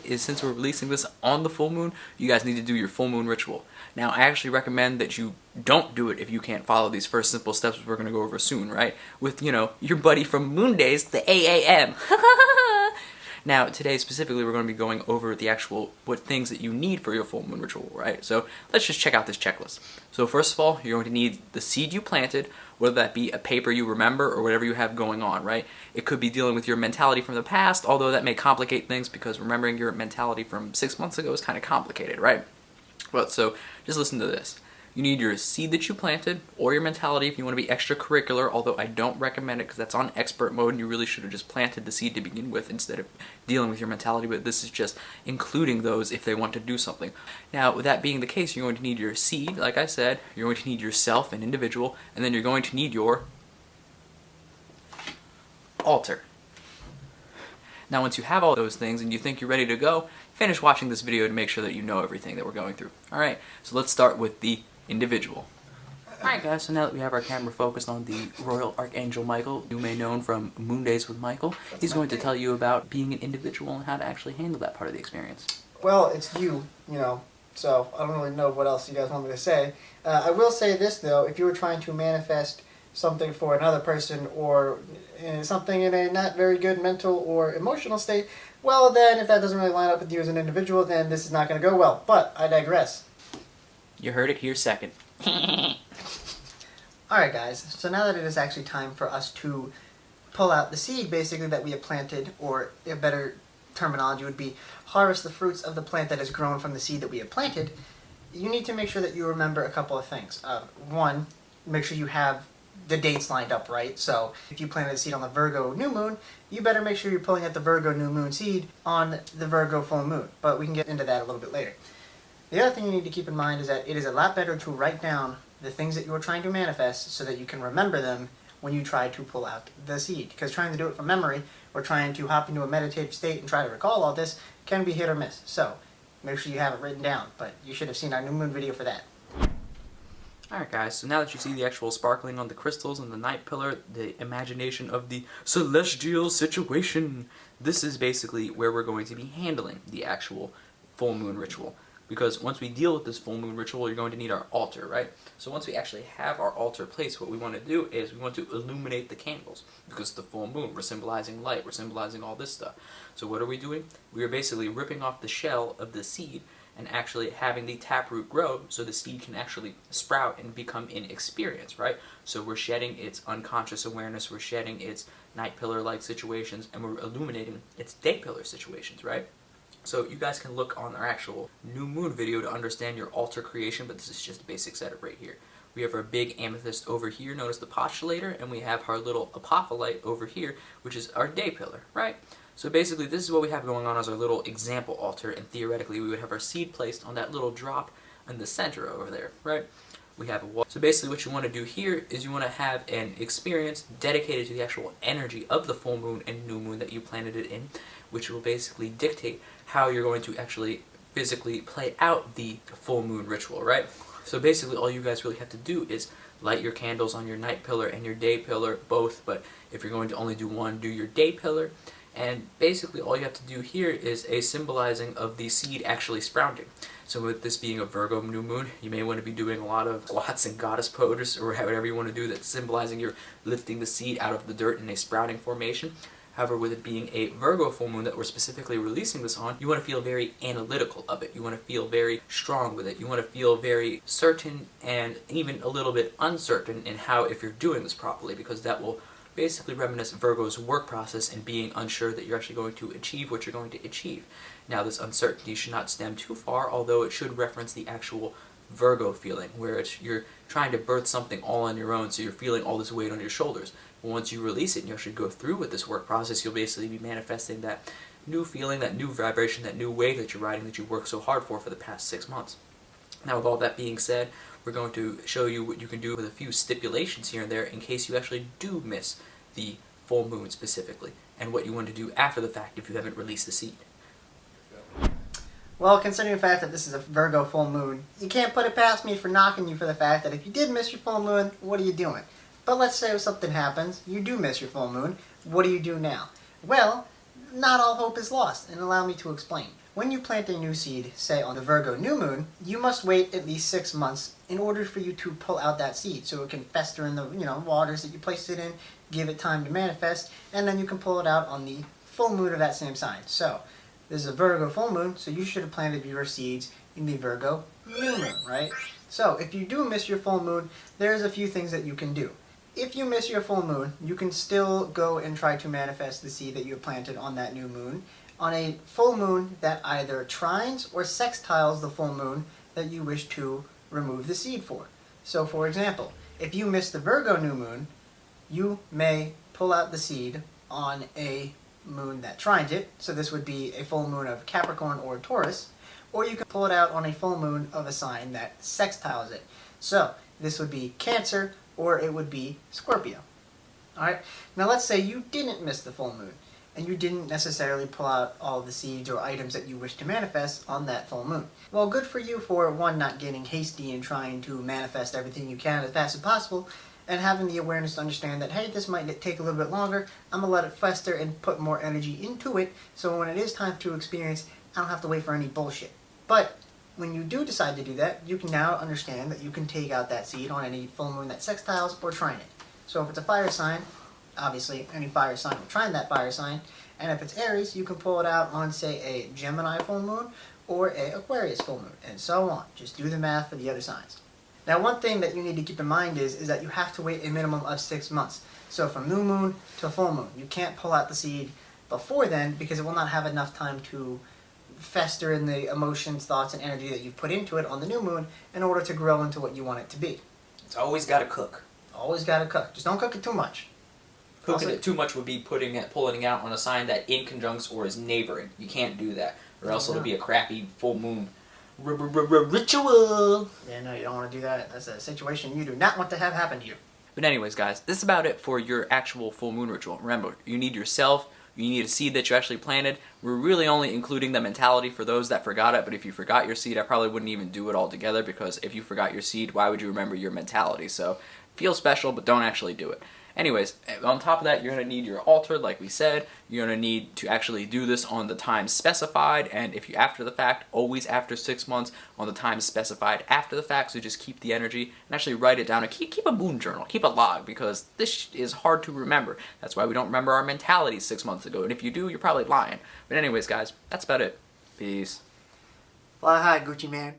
is since we're releasing this on the full moon, you guys need to do your full moon ritual. Now, I actually recommend that you don't do it if you can't follow these first simple steps we're going to go over soon, right? With, your buddy from Moon Days, the AAM. Now, today specifically, we're going to be going over the actual, what things that you need for your full moon ritual, right? So, let's just check out this checklist. So, first of all, you're going to need the seed you planted, whether that be a paper you remember or whatever you have going on, right? It could be dealing with your mentality from the past, although that may complicate things because remembering your mentality from 6 months ago is kind of complicated, right? But so, just listen to this. You need your seed that you planted, or your mentality if you want to be extracurricular, although I don't recommend it because that's on expert mode and you really should have just planted the seed to begin with instead of dealing with your mentality, but this is just including those if they want to do something. Now, with that being the case, you're going to need your seed, like I said, you're going to need yourself, an individual, and then you're going to need your altar. Now, once you have all those things and you think you're ready to go, finish watching this video to make sure that you know everything that we're going through. Alright, so let's start with the individual. Alright guys, so now that we have our camera focused on the Royal Archangel Michael, you may know him from Moon Days with Michael, he's going to tell you about being an individual and how to actually handle that part of the experience. Well, it's you, so I don't really know what else you guys want me to say. I will say this though, if you were trying to manifest something for another person or something in a not very good mental or emotional state, well then if that doesn't really line up with you as an individual, then this is not going to go well. But I digress. You heard it here second. Alright guys, so now that it is actually time for us to pull out the seed basically that we have planted, or a better terminology would be harvest the fruits of the plant that has grown from the seed that we have planted, you need to make sure that you remember a couple of things. One, make sure you have the dates lined up right. So if you planted a seed on the Virgo new moon, you better make sure you're pulling out the Virgo new moon seed on the Virgo full moon. But we can get into that a little bit later. The other thing you need to keep in mind is that it is a lot better to write down the things that you're trying to manifest so that you can remember them when you try to pull out the seed. Because trying to do it from memory or trying to hop into a meditative state and try to recall all this can be hit or miss. So make sure you have it written down. But you should have seen our new moon video for that. Alright guys, so now that you see the actual sparkling on the crystals and the night pillar, the imagination of the celestial situation, this is basically where we're going to be handling the actual full moon ritual. Because once we deal with this full moon ritual, you're going to need our altar, right? So once we actually have our altar placed, what we want to do is we want to illuminate the candles. Because it's the full moon, we're symbolizing light, we're symbolizing all this stuff. So what are we doing? We are basically ripping off the shell of the seed and actually having the taproot grow so the seed can actually sprout and become in experience, right? So we're shedding its unconscious awareness, we're shedding its night pillar-like situations, and we're illuminating its day pillar situations, right? So you guys can look on our actual new moon video to understand your altar creation, but this is just a basic setup right here. We have our big amethyst over here, known as the postulator, and we have our little apophyllite over here, which is our day pillar, right? So basically, this is what we have going on as our little example altar, and theoretically, we would have our seed placed on that little drop in the center over there, right? We have a wall. So basically, what you want to do here is you want to have an experience dedicated to the actual energy of the full moon and new moon that you planted it in, which will basically dictate how you're going to actually physically play out the full moon ritual, right? So basically, all you guys really have to do is light your candles on your night pillar and your day pillar, both, but if you're going to only do one, do your day pillar. And basically all you have to do here is a symbolizing of the seed actually sprouting. So with this being a Virgo new moon, you may want to be doing a lot of squats and goddess poses or whatever you want to do that's symbolizing you're lifting the seed out of the dirt in a sprouting formation. However, with it being a Virgo full moon that we're specifically releasing this on, you want to feel very analytical of it. You want to feel very strong with it. You want to feel very certain and even a little bit uncertain in how, if you're doing this properly, because that will basically reminisce Virgo's work process and being unsure that you're actually going to achieve what you're going to achieve. Now, this uncertainty should not stem too far, although it should reference the actual Virgo feeling, where you're trying to birth something all on your own, so you're feeling all this weight on your shoulders. But once you release it and you actually go through with this work process, you'll basically be manifesting that new feeling, that new vibration, that new wave that you're riding that you worked so hard for the past 6 months. Now, with all that being said, we're going to show you what you can do with a few stipulations here and there in case you actually do miss the full moon specifically, and what you want to do after the fact if you haven't released the seed. Well, considering the fact that this is a Virgo full moon, you can't put it past me for knocking you for the fact that if you did miss your full moon, what are you doing? But let's say something happens, you do miss your full moon, what do you do now? Well, not all hope is lost, and allow me to explain. When you plant a new seed, say on the Virgo new moon, you must wait at least 6 months in order for you to pull out that seed so it can fester in the waters that you placed it in, give it time to manifest, and then you can pull it out on the full moon of that same sign. So this is a Virgo full moon, so you should have planted your seeds in the Virgo new moon, right? So if you do miss your full moon, there's a few things that you can do. If you miss your full moon, you can still go and try to manifest the seed that you planted on that new moon on a full moon that either trines or sextiles the full moon that you wish to remove the seed for. So for example, if you miss the Virgo new moon, you may pull out the seed on a moon that trines it, so this would be a full moon of Capricorn or Taurus, or you can pull it out on a full moon of a sign that sextiles it. So this would be Cancer, or it would be Scorpio. Alright, now let's say you didn't miss the full moon, and you didn't necessarily pull out all of the seeds or items that you wish to manifest on that full moon. Well, good for you for, one, not getting hasty and trying to manifest everything you can as fast as possible, and having the awareness to understand that, hey, this might take a little bit longer, I'm going to let it fester and put more energy into it, so when it is time to experience, I don't have to wait for any bullshit. But when you do decide to do that, you can now understand that you can take out that seed on any full moon that sextiles or trine it. So if it's a fire sign, obviously any fire sign will trine that fire sign, and if it's Aries, you can pull it out on, say, a Gemini full moon or a Aquarius full moon, and so on. Just do the math for the other signs. Now, one thing that you need to keep in mind is that you have to wait a minimum of 6 months. So from new moon to full moon, you can't pull out the seed before then because it will not have enough time to fester in the emotions, thoughts, and energy that you've put into it on the new moon in order to grow into what you want it to be. It's always got to cook. Always got to cook. Just don't cook it too much. Cooking it too much would be pulling it out on a sign that in conjuncts or is neighboring. You can't do that, or else it'll be a crappy full moon ritual. Yeah, no, you don't want to do that. That's a situation you do not want to have happen to you. But anyways, guys, this is about it for your actual full moon ritual. Remember, you need yourself. You need a seed that you actually planted. We're really only including the mentality for those that forgot it, but if you forgot your seed, I probably wouldn't even do it all together, because if you forgot your seed, why would you remember your mentality? So feel special, but don't actually do it. Anyways, on top of that, you're going to need your altar, like we said. You're going to need to actually do this on the time specified, and if you after the fact, always after 6 months on the time specified after the fact, so just keep the energy and actually write it down, and keep a moon journal, keep a log, because this is hard to remember. That's why we don't remember our mentality 6 months ago, and if you do, you're probably lying. But anyways, guys, that's about it. Peace. Fly high, Gucci man.